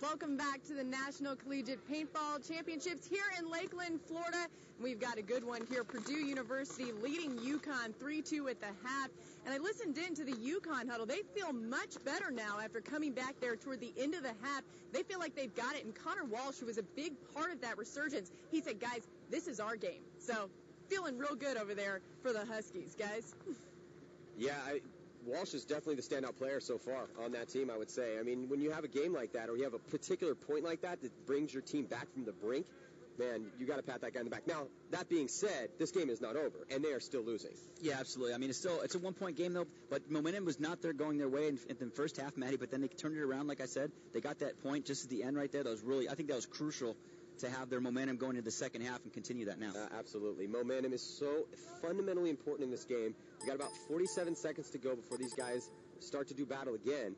Welcome back to the National Collegiate Paintball Championships here in Lakeland, Florida. We've got a good one here. Purdue University leading UConn 3-2 at the half. And I listened in to the UConn huddle. They feel much better now after coming back there toward the end of the half. They feel like they've got it. And Connor Walsh, who was a big part of that resurgence, he said, guys, this is our game. So feeling real good over there for the Huskies, guys. Yeah, Walsh is definitely the standout player so far on that team, I would say. I mean, when you have a game like that or you have a particular point like that that brings your team back from the brink, man, you got to pat that guy in the back. Now, that being said, this game is not over, and they are still losing. Yeah, absolutely. I mean, it's a one-point game, though, but momentum was not there going their way in the first half, Maddie, but then they turned it around, like I said. They got that point just at the end right there. That was really, I think that was crucial to have their momentum going into the second half and continue that now. Absolutely. Momentum is so fundamentally important in this game. We got about 47 seconds to go before these guys start to do battle again.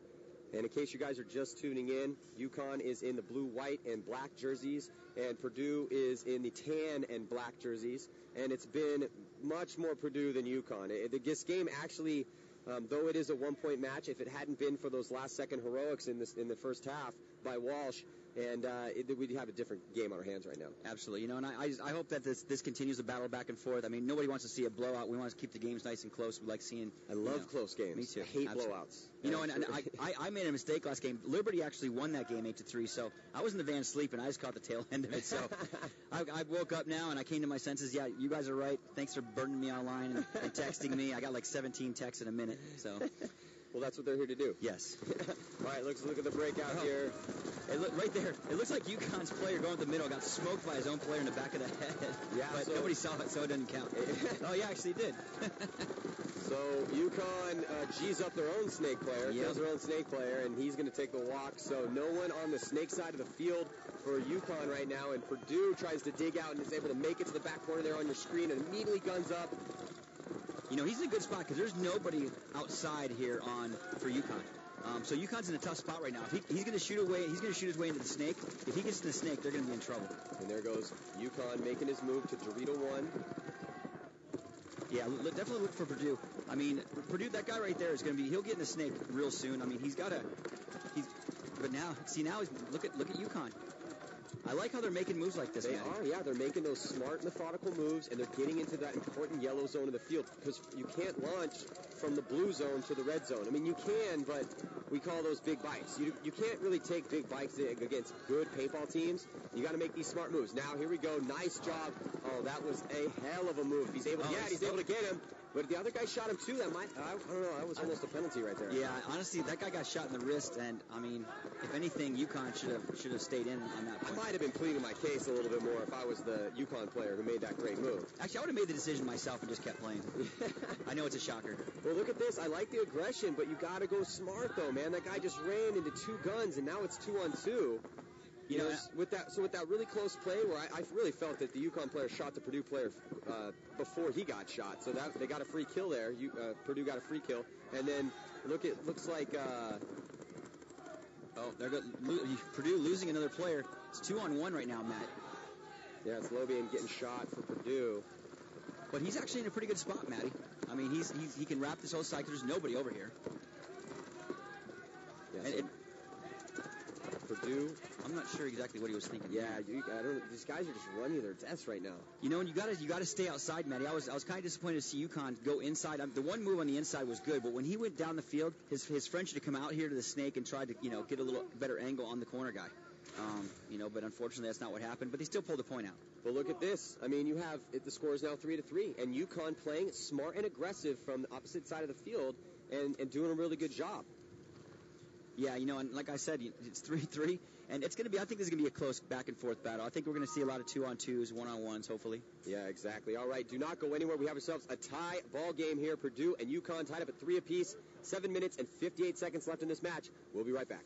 And in case you guys are just tuning in, UConn is in the blue, white, and black jerseys, and Purdue is in the tan and black jerseys. And it's been much more Purdue than UConn. This game actually, though it is a one-point match, if it hadn't been for those last-second heroics in the first half by Walsh, and we'd have a different game on our hands right now. Absolutely. You know, and I hope that this continues the battle back and forth. I mean, nobody wants to see a blowout. We want to keep the games nice and close. We like seeing. I love close games. Me too. I hate Absolutely. blowouts. You know, and I made a mistake last game. Liberty actually won that game 8-3. So I was in the van sleeping. I just caught the tail end of it. So I woke up now and I came to my senses. Yeah, you guys are right. Thanks for burning me online and texting me. I got like 17 texts in a minute. So. Well, that's what they're here to do. Yes. All right, let's look at the breakout here. Right there, it looks like UConn's player going to the middle got smoked by his own player in the back of the head. Yeah, but nobody saw it, so it doesn't count. Oh, yeah, actually it did. So UConn G's up their own snake player, kills their own snake player, and he's going to take the walk. So no one on the snake side of the field for UConn right now, and Purdue tries to dig out and is able to make it to the back corner there on your screen and immediately guns up. You know, he's in a good spot because there's nobody outside here for UConn. So UConn's in a tough spot right now. If he's going to shoot away, he's going to shoot his way into the snake. If he gets to the snake, they're going to be in trouble. And there goes UConn making his move to Dorito 1. Yeah, definitely look for Purdue. I mean, Purdue, that guy right there is going to be, he'll get in the snake real soon. I mean, but now, look at UConn. I like how they're making moves like this, They are, yeah. They're making those smart, methodical moves, and they're getting into that important yellow zone of the field because you can't launch from the blue zone to the red zone. I mean, you can, but we call those big bikes. You can't really take big bikes against good paintball teams. You got to make these smart moves. Now, here we go. Nice job. Oh, that was a hell of a move. He's able to get him. But if the other guy shot him too, I don't know, that was almost a penalty right there. Yeah, honestly, that guy got shot in the wrist, and, I mean, if anything, UConn should have stayed in on that point. I might have been pleading my case a little bit more if I was the UConn player who made that great move. Actually, I would have made the decision myself and just kept playing. I know it's a shocker. Well, look at this. I like the aggression, but you got to go smart, though, man. That guy just ran into two guns, and now it's 2-on-2. You know, with that really close play where I really felt that the UConn player shot the Purdue player before he got shot. So that they got a free kill there. Purdue got a free kill. And then looks like Purdue losing another player. It's 2-on-1 right now, Matt. Yeah, it's Lobian getting shot for Purdue. But he's actually in a pretty good spot, Matty. I mean, he can wrap this whole side because there's nobody over here. Yeah, Purdue, I'm not sure exactly what he was thinking. Yeah, these guys are just running their deaths right now. You know, and you gotta stay outside, Matty. I was kind of disappointed to see UConn go inside. The one move on the inside was good, but when he went down the field, his friend should have come out here to the snake and tried to get a little better angle on the corner guy. But unfortunately that's not what happened. But they still pulled the point out. But look at this. I mean, the score is now 3-3, and UConn playing smart and aggressive from the opposite side of the field and doing a really good job. Yeah, and like I said, it's 3-3, and it's going to be, I think this is going to be a close back-and-forth battle. I think we're going to see a lot of 2-on-2s, 1-on-1s, hopefully. Yeah, exactly. All right, do not go anywhere. We have ourselves a tie ball game here. Purdue and UConn tied up at 3 apiece. 7 minutes and 58 seconds left in this match. We'll be right back.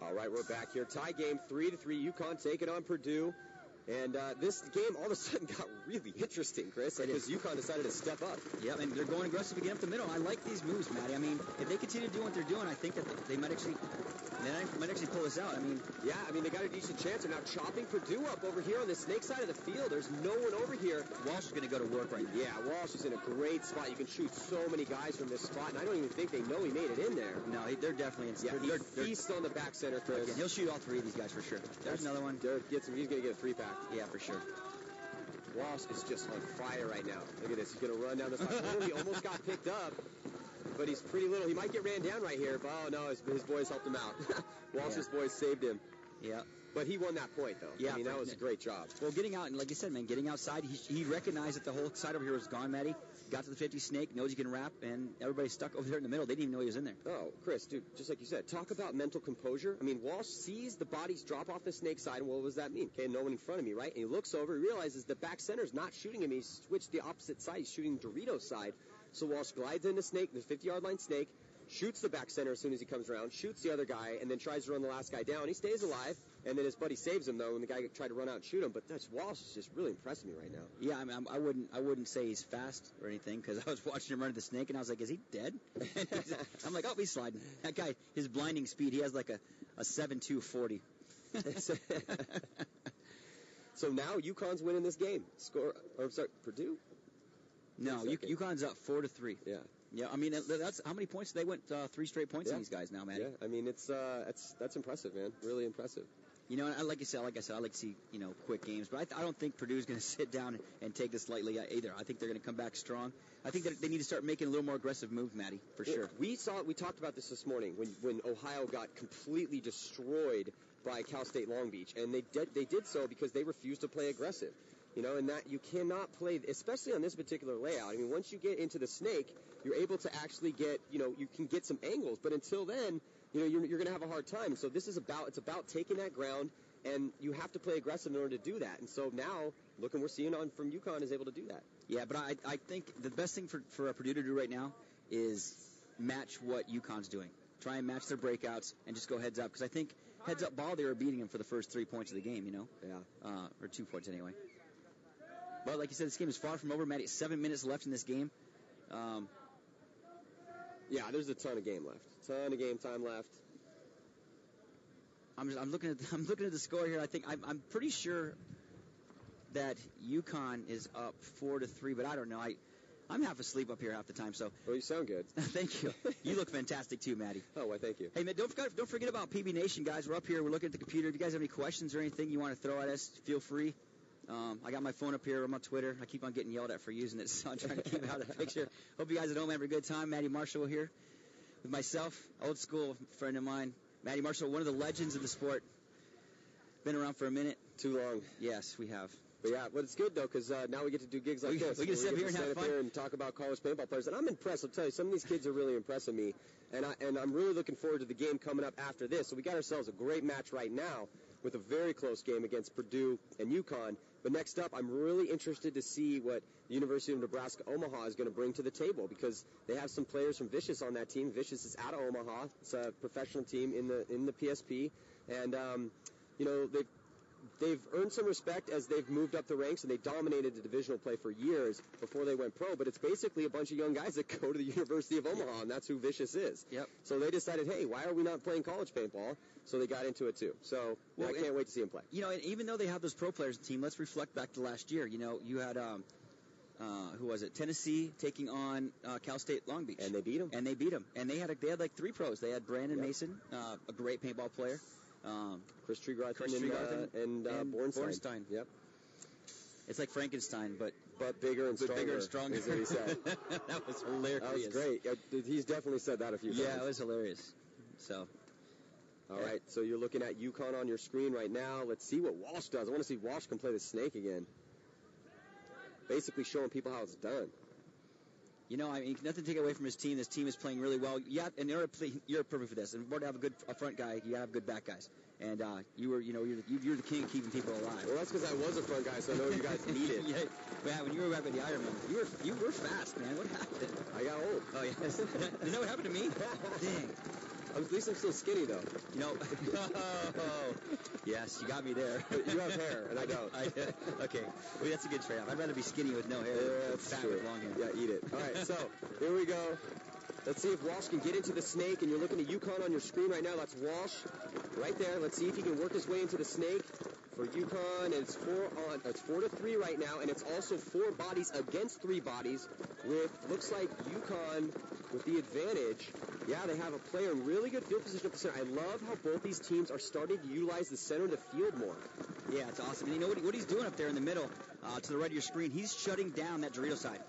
All right, we're back here. Tie game 3-3. UConn taking on Purdue. And this game all of a sudden got really interesting, Chris, because UConn decided to step up. Yeah, and they're going aggressive again up the middle. I like these moves, Matty. I mean, if they continue doing what they're doing, I think that they might actually pull this out. I mean, yeah, they got a decent chance. They're now chopping Purdue up over here on the snake side of the field. There's no one over here. Walsh is going to go to work right now. Yeah, Walsh is in a great spot. You can shoot so many guys from this spot, and I don't even think they know he made it in there. No, they're definitely in. Yeah, they're feast on the back center, Chris. Yeah, he'll shoot all three of these guys for sure. There's another one. He's going to get a 3-pack. Yeah, for sure. Walsh is just on fire right now. Look at this. He's going to run down this line. He almost got picked up, but he's pretty little. He might get ran down right here, but oh, no, his boys helped him out. Walsh's boys saved him. Yeah. But he won that point, though. Yeah, that was a great job. Well, getting out, and like you said, man, getting outside, he recognized that the whole side over here was gone, Matty. Got to the 50 snake, knows he can wrap, and everybody's stuck over there in the middle. They didn't even know he was in there. Oh, Chris, dude, just like you said, talk about mental composure. Walsh sees the bodies drop off the snake side, and what does that mean? Okay, no one in front of me, right? And he looks over, he realizes the back center's not shooting him. He switched the opposite side. He's shooting Dorito's side. So Walsh glides into snake, the 50-yard line snake, shoots the back center as soon as he comes around, shoots the other guy, and then tries to run the last guy down. He stays alive, and then his buddy saves him, though, and the guy tried to run out and shoot him. But Walsh is just really impressing me right now. Yeah, I wouldn't say he's fast or anything, because I was watching him run to the snake, and I was like, is he dead? I'm like, oh, he's sliding. That guy, his blinding speed, he has like a 7.2 40. So now UConn's winning this game. Purdue? No, UConn's up 4-3. Yeah. Yeah, that's how many points they went? 3 straight points in these guys now, man. Yeah, that's impressive, man. Really impressive. Like I said, I like to see quick games, but I don't think Purdue's going to sit down and take this lightly either. I think they're going to come back strong. I think that they need to start making a little more aggressive moves, Matty, for sure. We talked about this morning when Ohio got completely destroyed by Cal State Long Beach, and they did so because they refused to play aggressive. And that you cannot play, especially on this particular layout. Once you get into the snake, you're able to actually get, you can get some angles. But until then, you're going to have a hard time. So it's about taking that ground, and you have to play aggressive in order to do that. And so now, we're seeing from UConn is able to do that. Yeah, but I think the best thing for Purdue to do right now is match what UConn's doing. Try and match their breakouts and just go heads up. Because I think heads up ball, they were beating them for the first 3 points of the game, Yeah. Or 2 points anyway. But like you said, this game is far from over, Matty. 7 minutes left in this game. Yeah, there's a ton of game left. Ton of game time left. I'm looking at the score here. I think I'm pretty sure that UConn is up 4-3, but I don't know. I'm half asleep up here half the time. So. Well, you sound good. Thank you. You look fantastic too, Matty. Oh, well, thank you. Hey, man, don't forget about PB Nation, guys. We're up here. We're looking at the computer. If you guys have any questions or anything you want to throw at us, feel free. I got my phone up here. I'm on Twitter. I keep on getting yelled at for using it, so I'm trying to keep it out of the picture. Hope you guys at home have a good time. Matty Marshall here with myself, old school friend of mine. Matty Marshall, one of the legends of the sport. Been around for a minute. Too long. Yes, we have. But yeah, but it's good though, because now we get to do gigs like this. We get to sit here and have fun. Here and talk about college paintball players, and I'm impressed. I'll tell you, some of these kids are really impressing me, and I'm really looking forward to the game coming up after this. So we got ourselves a great match right now with a very close game against Purdue and UConn. But next up, I'm really interested to see what the University of Nebraska-Omaha is going to bring to the table, because they have some players from Vicious on that team. Vicious is out of Omaha. It's a professional team in the PSP, and they've earned some respect as they've moved up the ranks, and they dominated the divisional play for years before they went pro. But it's basically a bunch of young guys that go to the University of Omaha, and that's who Vicious is. Yep. So they decided, hey, why are we not playing college paintball? So they got into it too. So I can't wait to see them play. And even though they have those pro players in the team, let's reflect back to last year. You had who was it? Tennessee taking on Cal State Long Beach, and they beat them. And they had like 3 pros. They had Brandon Mason, a great paintball player. Chris Tregarthen and Bornstein. Yep. It's like Frankenstein, but bigger and stronger. Is what he said. That was hilarious. That was great. He's definitely said that a few times. Yeah, it was hilarious. So. All right, so you're looking at UConn on your screen right now. Let's see what Walsh does. I want to see Walsh can play the snake again. Basically showing people how it's done. Nothing to take away from his team. This team is playing really well. Yeah, and you're perfect for this. And in order to have a front guy, you gotta have good back guys. And you're the king of keeping people alive. Well, that's because I was a front guy, so I know you guys need it. Yeah, when you were back with the Ironman, you were fast, man. What happened? I got old. Oh yes. You know what happened to me? Dang. At least I'm still skinny, though. You know, yes, you got me there. But you have hair, and I don't. Okay, well, that's a good trade-off. I'd rather be skinny with no hair than fat with long hair. Yeah, eat it. All right, so here we go. Let's see if Walsh can get into the snake, and you're looking at UConn on your screen right now. That's Walsh right there. Let's see if he can work his way into the snake for UConn, and it's 4-3 right now, and it's also 4 bodies against 3 bodies with, looks like UConn with the advantage. Yeah, they have a player in really good field position at the center. I love how both these teams are starting to utilize the center of the field more. Yeah, it's awesome. And you know what he's doing up there in the middle, to the right of your screen? He's shutting down that Dorito side.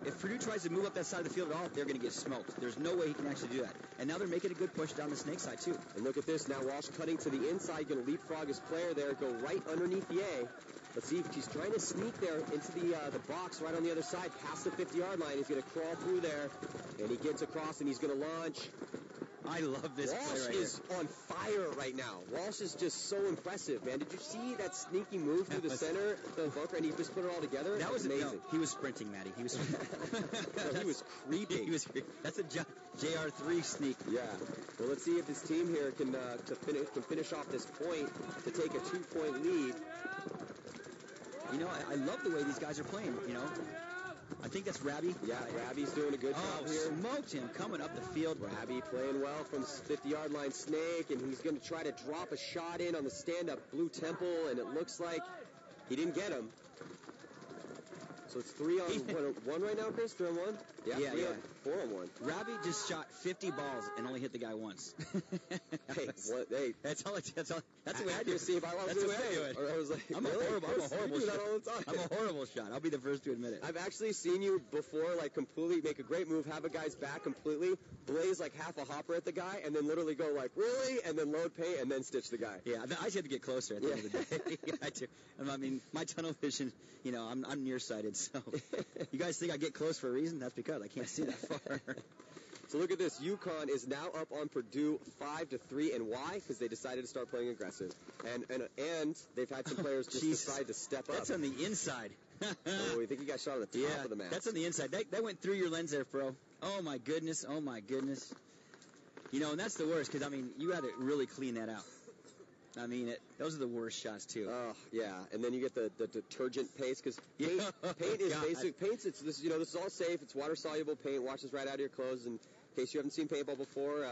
If Purdue tries to move up that side of the field at all, they're going to get smoked. There's no way he can actually do that. And now they're making a good push down the snake side, too. And look at this. Now Walsh cutting to the inside, going to leapfrog his player there, go right underneath the A. Let's see if he's trying to sneak there into the box right on the other side, past the 50-yard line. He's going to crawl through there, and he gets across, and he's going to launch. I love this Walsh play right is on fire right now. Walsh is just so impressive, man. Did you see that sneaky move through the center, the bunker, and he just put it all together? That was amazing. No, he was sprinting, Matty. He was no, he was creeping. That's a JR3 sneak. Yeah. Well, let's see if his team here can finish off this point to take a 2-point lead. You know, I love the way these guys are playing, you know. I think that's Rabbi. Yeah, Rabbi's doing a good job here. Smoked him coming up the field. Rabbi playing well from 50-yard line snake, and he's going to try to drop a shot in on the stand-up blue temple, and it looks like he didn't get him. So it's 3-on-1 right now, Chris? 3-on-1? Yeah. 4-on-1. Rabbi just shot 50 balls and only hit the guy once. Hey, that's the way I do it. See, if I was that's the way I do it. I was like, I'm a horrible shot. All the time. I'm a horrible shot. I'll be the first to admit it. I've actually seen you before, like, completely make a great move, have a guy's back completely, blaze like half a hopper at the guy, and then literally go like, really? And then load paint, and then stitch the guy. Yeah, I just have to get closer at the end of the day. I do. I mean, my tunnel vision, you know, I'm nearsighted, so you guys think I get close for a reason? That's because I can't see that far. So look at this. UConn is now up on Purdue 5-3, and why? Because they decided to start playing aggressive, and they've had some players just decide to step up. That's on the inside. Oh, you think he got shot on the top of the mat? That's on the inside. That went through your lens there, bro. Oh my goodness. Oh my goodness. You know, and that's the worst because I mean, you had to really clean that out. I mean, those are the worst shots too. Oh yeah, and then you get the detergent paste because paint is basic. Paint's this is all safe. It's water soluble paint. Washes right out of your clothes. And in case you haven't seen paintball before,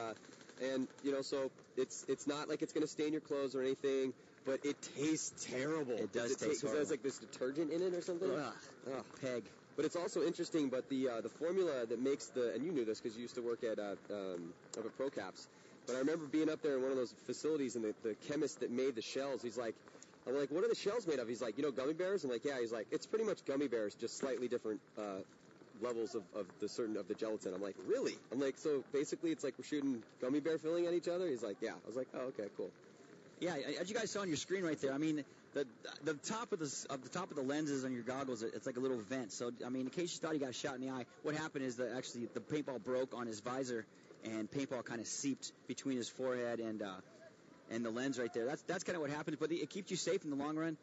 and you know, so it's not like it's going to stain your clothes or anything. But it tastes terrible. It does taste horrible. It has like this detergent in it or something. Ugh. Peg. But it's also interesting. But the formula that makes and you knew this because you used to work at up at ProCaps. But I remember being up there in one of those facilities, and the chemist that made the shells, I'm like, what are the shells made of? He's like, you know, gummy bears? I'm like, yeah. He's like, it's pretty much gummy bears, just slightly different levels of the gelatin. I'm like, really? I'm like, so basically it's like we're shooting gummy bear filling at each other? He's like, yeah. I was like, oh, okay, cool. Yeah, as you guys saw on your screen right there, I mean, the top of the lenses on your goggles, it's like a little vent. So, I mean, in case you thought he got shot in the eye, what happened is that actually the paintball broke on his visor, and paintball kind of seeped between his forehead and the lens right there. That's kind of what happened, but it keeps you safe in the long run.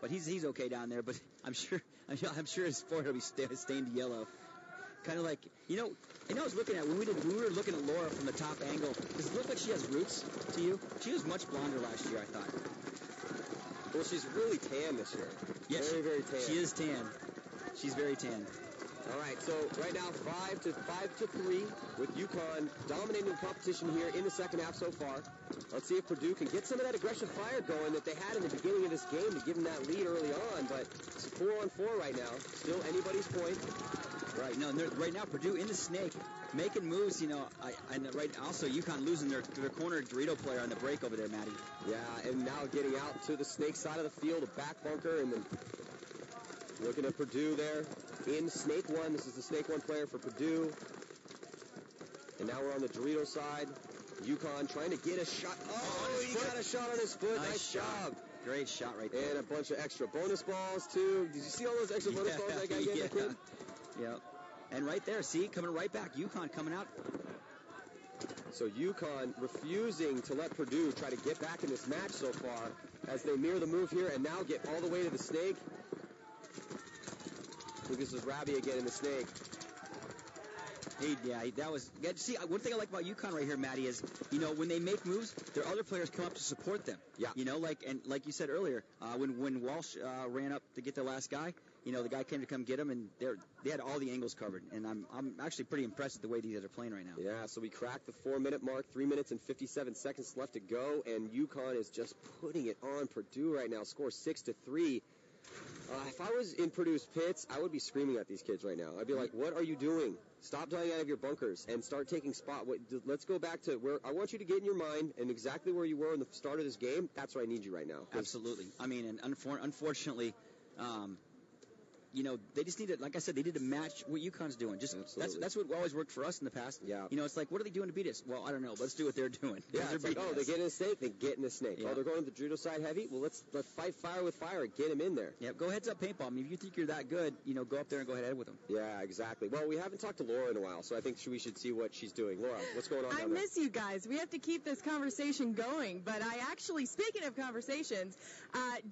But he's okay down there. But I'm sure his forehead will be stained yellow. Kind of like, you know, I was looking at when we were looking at Laura from the top angle. Does it look like she has roots to you? She was much blonder last year, I thought. Well, she's really tan this year. Yeah, very tan. She is tan. She's very tan. All right, so right now 5-3 with UConn dominating the competition here in the second half so far. Let's see if Purdue can get some of that aggressive fire going that they had in the beginning of this game to give them that lead early on. But it's 4-on-4 right now. Still anybody's point. Right. No, right now Purdue in the snake, making moves. You know, also UConn losing their corner Dorito player on the break over there, Matty. Yeah, and now getting out to the snake side of the field, a back bunker, and then looking at Purdue there in snake one. This is the snake one player for Purdue. And now we're on the Dorito side. UConn trying to get a shot. Oh, he got a shot on his foot. Nice job. Great shot right there. And a bunch of extra bonus balls, too. Did you see all those extra bonus balls that guy gave that kid? Yeah. And right there, see, coming right back. UConn coming out. So UConn refusing to let Purdue try to get back in this match so far as they mirror the move here and now get all the way to the snake. I think this is Rabbi again in the snake. That was. See, one thing I like about UConn right here, Matty, is when they make moves, their other players come up to support them. Yeah. Like you said earlier, when Walsh ran up to get the last guy, the guy came to come get him, and they had all the angles covered. And I'm actually pretty impressed with the way these guys are playing right now. Yeah. So we cracked the 4-minute mark, 3 minutes and 57 seconds left to go, and UConn is just putting it on Purdue right now. Score 6-3. If I was in Purdue's pits, I would be screaming at these kids right now. I'd be like, what are you doing? Stop dying out of your bunkers and start taking spot. Let's go back to where I want you to get in your mind and exactly where you were in the start of this game. That's where I need you right now. Absolutely. I mean, and unfortunately, they just need to, like I said, they need to match what UConn's doing. That's what always worked for us in the past. Yeah. It's like, what are they doing to beat us? Well, I don't know. Let's do what they're doing. Yeah. It's like, they get in a snake, they get in a snake. Yeah. Oh, they're going to the judo side heavy. Well, let's fight fire with fire and get them in there. Yeah. Go heads up paintball. I mean, if you think you're that good, go up there and go head with them. Yeah, exactly. Well, we haven't talked to Laura in a while, so I think we should see what she's doing. Laura, what's going on down there? I miss you guys. We have to keep this conversation going. But I actually, speaking of conversations,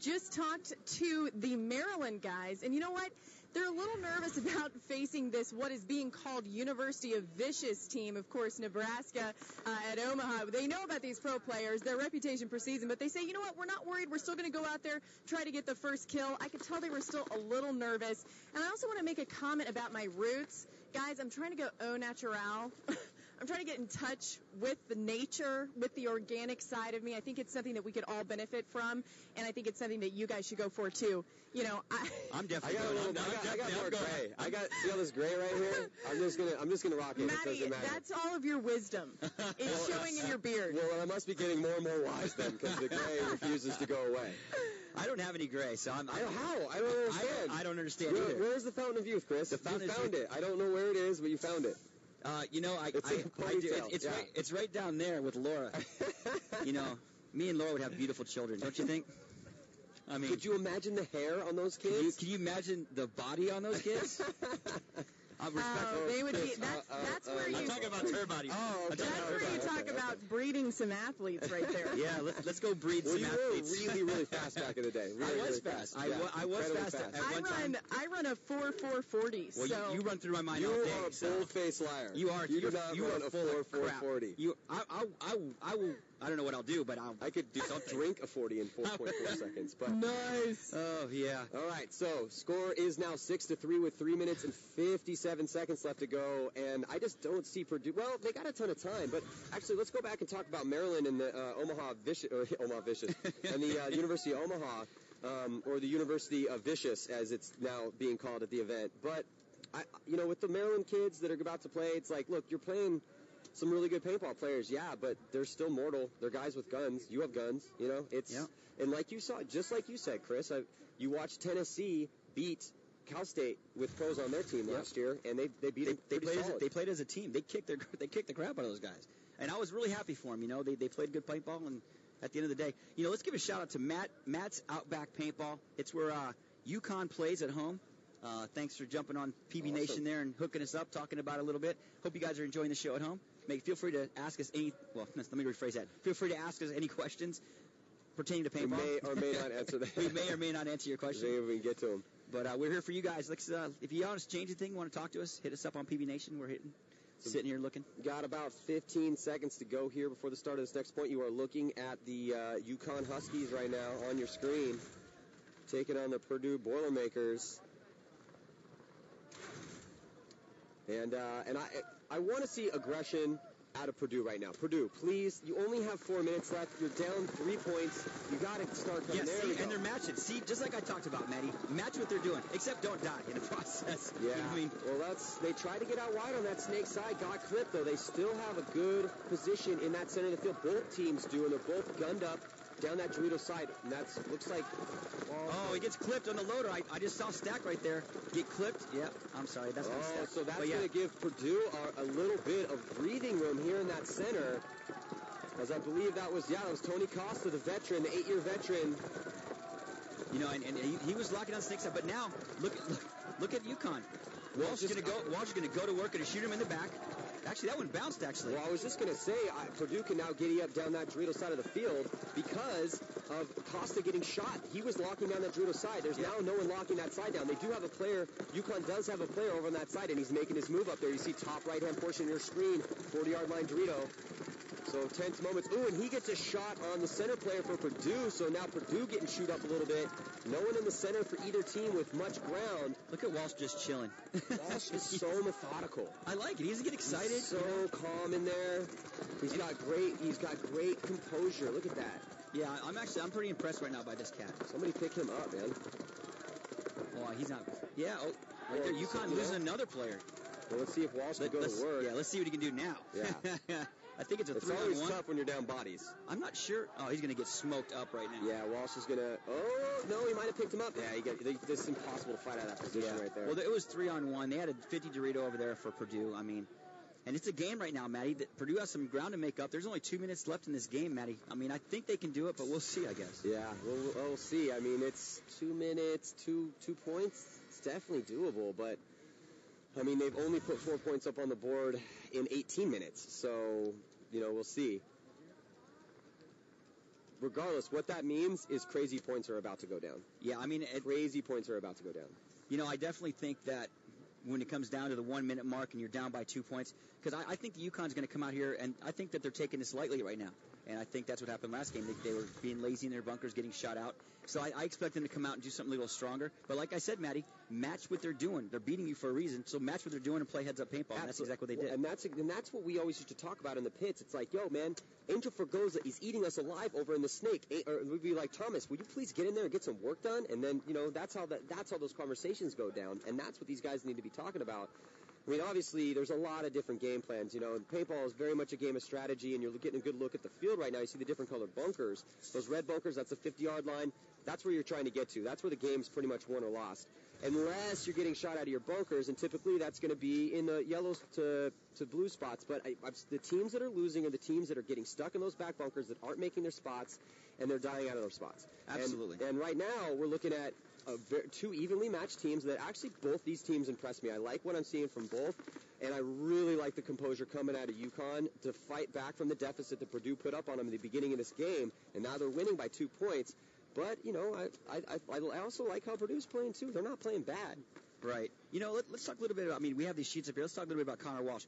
just talked to the Maryland guys, and you know what? They're a little nervous about facing this, what is being called University of Vicious team. Of course, Nebraska at Omaha. They know about these pro players, their reputation precedes them, but they say, you know what, we're not worried. We're still going to go out there, try to get the first kill. I could tell they were still a little nervous. And I also want to make a comment about my roots. Guys, I'm trying to go au naturel. I'm trying to get in touch with the nature, with the organic side of me. I think it's something that we could all benefit from, and I think it's something that you guys should go for, too. I'm definitely going. I got more gray. See all this gray right here? I'm just gonna rock it. Matty, it doesn't matter. that's all of your wisdom. It's showing in your beard. Well, I must be getting more and more wise then, because the gray refuses to go away. I don't have any gray, so I'm. How? I don't understand. I don't understand either. Where's the Fountain of Youth, Chris? You found it. I don't know where it is, but you found it. I do. It's right down there with Laura. Me and Laura would have beautiful children, don't you think? I mean, could you imagine the hair on those kids? Can you imagine the body on those kids? They would be. That's where you. I'm talking about her body. That's where you talk about breeding some athletes, right there. Yeah, let's go breed some athletes. You were really, really fast back in the day. I was fast. I was fast at one time. I run a 4.40. Well, so you run through my mind all day. You are a full-face liar. You are. You do not run a 4.40. I will. I don't know what I'll do, but I could do something. Drink a 40 in 4.4 seconds. But nice. Oh, yeah. All right, so score is now 6-3 with 3 minutes and 57 seconds left to go, and I just don't see Purdue. Well, they got a ton of time, but actually, let's go back and talk about Maryland and the Omaha Vicious, and the University of Omaha, or the University of Vicious, as it's now being called at the event. But with the Maryland kids that are about to play, it's like, look, you're playing some really good paintball players, yeah, but they're still mortal. They're guys with guns. You have guns, And like you saw, just like you said, Chris, you watched Tennessee beat Cal State with pros on their team last year, and they beat them. They played as a team. They kicked the crap out of those guys, and I was really happy for them. They played good paintball, and at the end of the day, let's give a shout out to Matt's Outback Paintball. It's where UConn plays at home. Thanks for jumping on PB Nation there and hooking us up, talking about it a little bit. Hope you guys are enjoying the show at home. Feel free to ask us let me rephrase that. Feel free to ask us any questions pertaining to paintball. We may or may not answer that. We may or may not answer your question. Maybe we can get to them. But we're here for you guys. If you want to change anything, want to talk to us, hit us up on PB Nation. We're sitting here looking. Got about 15 seconds to go here before the start of this next point. You are looking at the UConn Huskies right now on your screen, taking on the Purdue Boilermakers. And I want to see aggression out of Purdue right now. Purdue, please, you only have 4 minutes left. You're down 3 points. You got to start coming there. And they're matching. See, just like I talked about, Matty, match what they're doing, except don't die in the process. Yeah. You know what I mean? Well, they tried to get out wide on that snake side, got clipped, though. They still have a good position in that center of the field. Both teams do, and they're both gunned up down that Dorito side, and that looks like... he gets clipped on the loader. I just saw Stack right there get clipped. Yeah, I'm sorry. That's not Stack. So that's going to give Purdue a little bit of breathing room here in that center, as I believe that was Tony Costa, the veteran, the 8-year veteran. And he was locking on snake side, but now look at UConn. Walsh is going to go to work and shoot him in the back. Actually, that one bounced, actually. Well, I was just going to say, Purdue can now giddy up down that Dorito side of the field because of Costa getting shot. He was locking down that Dorito side. There's now no one locking that side down. They do have a player. UConn does have a player over on that side, and he's making his move up there. You see top right-hand portion of your screen, 40-yard line Dorito. So tense moments. Ooh, and he gets a shot on the center player for Purdue. So now Purdue getting shoot up a little bit. No one in the center for either team with much ground. Look at Walsh just chilling. Walsh is so methodical. I like it. He doesn't get excited. He's so calm in there. He's got great composure. Look at that. Yeah, I'm pretty impressed right now by this cat. Somebody pick him up, man. Oh, he's not. Yeah. Oh, right there. UConn losing another player. Well, let's see if Walsh can go to work. Yeah, let's see what he can do now. Yeah. I think it's a 3-on-1. It's always tough when you're down bodies. I'm not sure. Oh, he's going to get smoked up right now. Yeah, Walsh is going to... Oh, no, he might have picked him up. Yeah, this is impossible to fight out of that position right there. Well, it was 3-on-1. They had a 50 Dorito over there for Purdue. I mean, and it's a game right now, Maddie. Purdue has some ground to make up. There's only 2 minutes left in this game, Maddie. I mean, I think they can do it, but we'll see, I guess. Yeah, we'll see. I mean, it's 2 minutes, 2 points. It's definitely doable, but... I mean, they've only put 4 points up on the board in 18 minutes, so, we'll see. Regardless, what that means is crazy points are about to go down. Yeah, I mean... Crazy points are about to go down. I definitely think that when it comes down to the 1 minute mark and you're down by 2 points, because I think the UConn's going to come out here, and I think that they're taking this lightly right now. And I think that's what happened last game. They were being lazy in their bunkers, getting shot out. So I expect them to come out and do something a little stronger. But like I said, Maddie, match what they're doing. They're beating you for a reason. So match what they're doing and play heads-up paintball. And that's exactly what they did. And that's what we always used to talk about in the pits. It's like, yo, man, Angel Fergoza is eating us alive over in the snake. Or we'd be like, Thomas, would you please get in there and get some work done? And then, that's how those conversations go down. And that's what these guys need to be talking about. I mean, obviously, there's a lot of different game plans. Paintball is very much a game of strategy, and you're getting a good look at the field right now. You see the different colored bunkers. Those red bunkers, that's a 50-yard line. That's where you're trying to get to. That's where the game's pretty much won or lost. Unless you're getting shot out of your bunkers, and typically that's going to be in the yellows to blue spots. But the teams that are losing are the teams that are getting stuck in those back bunkers that aren't making their spots, and they're dying out of those spots. Absolutely. And right now, we're looking at two evenly matched teams that actually both these teams impress me. I like what I'm seeing from both, and I really like the composure coming out of UConn to fight back from the deficit that Purdue put up on them in the beginning of this game, and now they're winning by 2 points. But, I also like how Purdue's playing, too. They're not playing bad. Right. Let's talk a little bit about, we have these sheets up here. Let's talk a little bit about Connor Walsh.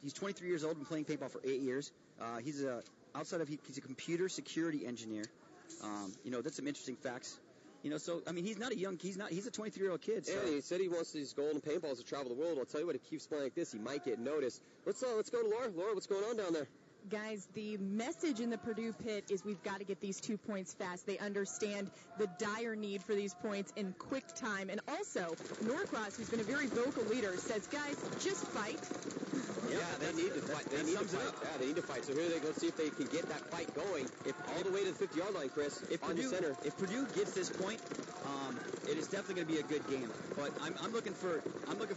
He's 23 years old, been playing paintball for 8 years. He's a computer security engineer. That's some interesting facts. He's not he's a 23-year-old kid. So. Yeah, he said he wants these golden paintballs to travel the world. I'll tell you what, if he keeps playing like this, he might get noticed. Let's go to Laura. Laura, what's going on down there? Guys, the message in the Purdue pit is we've got to get these 2 points fast. They understand the dire need for these points in quick time. And also, Norcross, who's been a very vocal leader, says, guys, just fight. Yeah, they need to fight. They need to fight. Yeah, they need to fight. So here let's see if they can get that fight going. All the way to the 50-yard line, Chris, on the center. If Purdue gets this point, it is definitely going to be a good game. But I'm looking for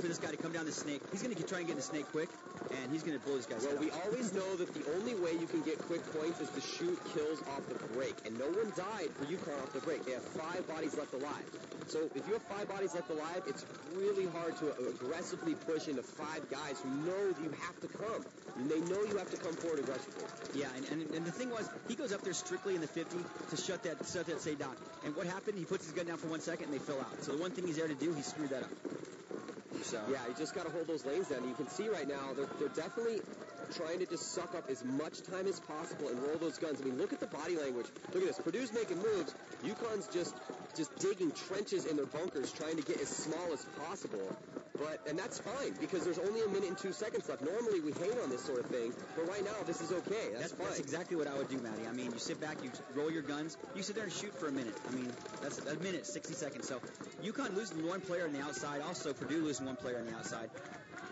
this guy to come down the snake. He's going to try and get in the snake quick, and he's going to blow these guys out. Well, we always know that the only way you can get quick points is to shoot kills off the break. And no one died for UConn off the break. They have 5 bodies left alive. So if you have 5 bodies left alive, it's really hard to aggressively push into 5 guys who know that you have to come. And they know you have to come forward aggressively. Yeah, and the thing was, he goes up there strictly in the 50 to shut that say down. And what happened? He puts his gun down for 1 second, and they fill out. So the one thing he's there to do, he screwed that up. So yeah, you just got to hold those lanes down. You can see right now they're definitely trying to just suck up as much time as possible and roll those guns. I mean, look at the body language. Look at this. Purdue's making moves. UConn's just digging trenches in their bunkers, trying to get as small as possible. And that's fine, because there's only 1 minute and 2 seconds left. Normally, we hate on this sort of thing, but right now, this is okay. That's fine. That's exactly what I would do, Maddie. I mean, you sit back, you roll your guns, you sit there and shoot for a minute. I mean, that's a minute, 60 seconds. So, UConn losing 1 player on the outside. Also, Purdue losing 1 player on the outside.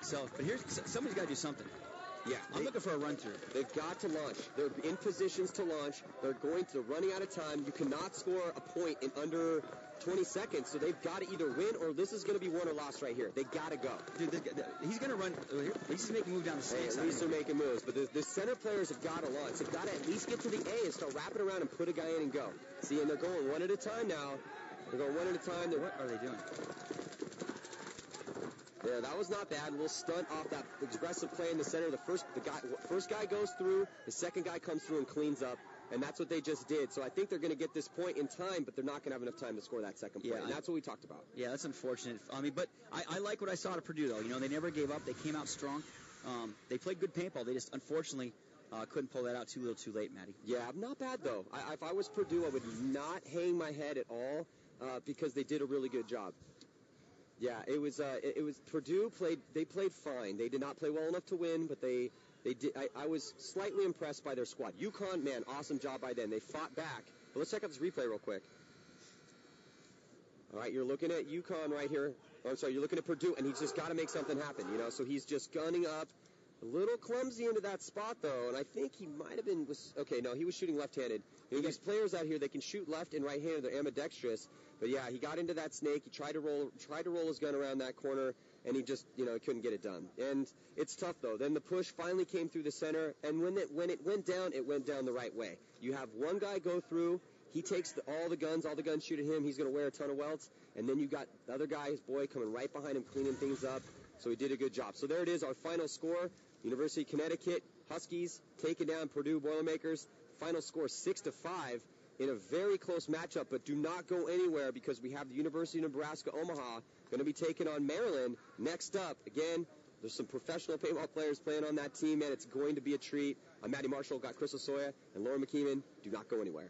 So, but somebody's got to do something. Yeah, I'm looking for a run-through. They've got to launch. They're in positions to launch. They're running out of time. You cannot score a point in under 20 seconds, so they've got to either win or this is going to be won or lost right here. They got to go. Dude, he's going to run. At least he's making a move down the snake side. At least they're making moves, but the center players have got to launch. They've got to at least get to the A and start wrapping around and put a guy in and go. See, and they're going one at a time now. They're going one at a time. What are they doing? Yeah, that was not bad. A little stunt off that aggressive play in the center. The first guy goes through, the second guy comes through and cleans up, and that's what they just did. So I think they're going to get this point in time, but they're not going to have enough time to score that second point, and that's what we talked about. Yeah, that's unfortunate. I mean, but I like what I saw at Purdue, though. You know, they never gave up. They came out strong. They played good paintball. They just, unfortunately, couldn't pull that out too little too late, Matty. Yeah, not bad, though. If I was Purdue, I would not hang my head at all because they did a really good job. Yeah, it was Purdue played fine. They did not play well enough to win, but they did. I was slightly impressed by their squad. UConn, man, awesome job by them. They fought back. But let's check out this replay real quick. All right, you're looking at UConn right here. Oh, sorry, you're looking at Purdue, and he's just got to make something happen, you know. So he's just gunning up. A little clumsy into that spot, though, and I think he might have been he was shooting left-handed. You know, these players out here, they can shoot left and right-handed. They're ambidextrous. But, yeah, he got into that snake. He tried to roll his gun around that corner, and he just, he couldn't get it done. And it's tough, though. Then the push finally came through the center, and when it went down the right way. You have one guy go through. He takes all the guns shoot at him. He's going to wear a ton of welts. And then you got the other guy, his boy, coming right behind him, cleaning things up. So he did a good job. So there it is, our final score. University of Connecticut Huskies taking down Purdue Boilermakers. Final score 6-5 in a very close matchup. But do not go anywhere because we have the University of Nebraska Omaha going to be taking on Maryland next up. Again, there's some professional paintball players playing on that team, and it's going to be a treat. I'm Matty Marshall, got Chris Osoya, and Laura McKeeman. Do not go anywhere.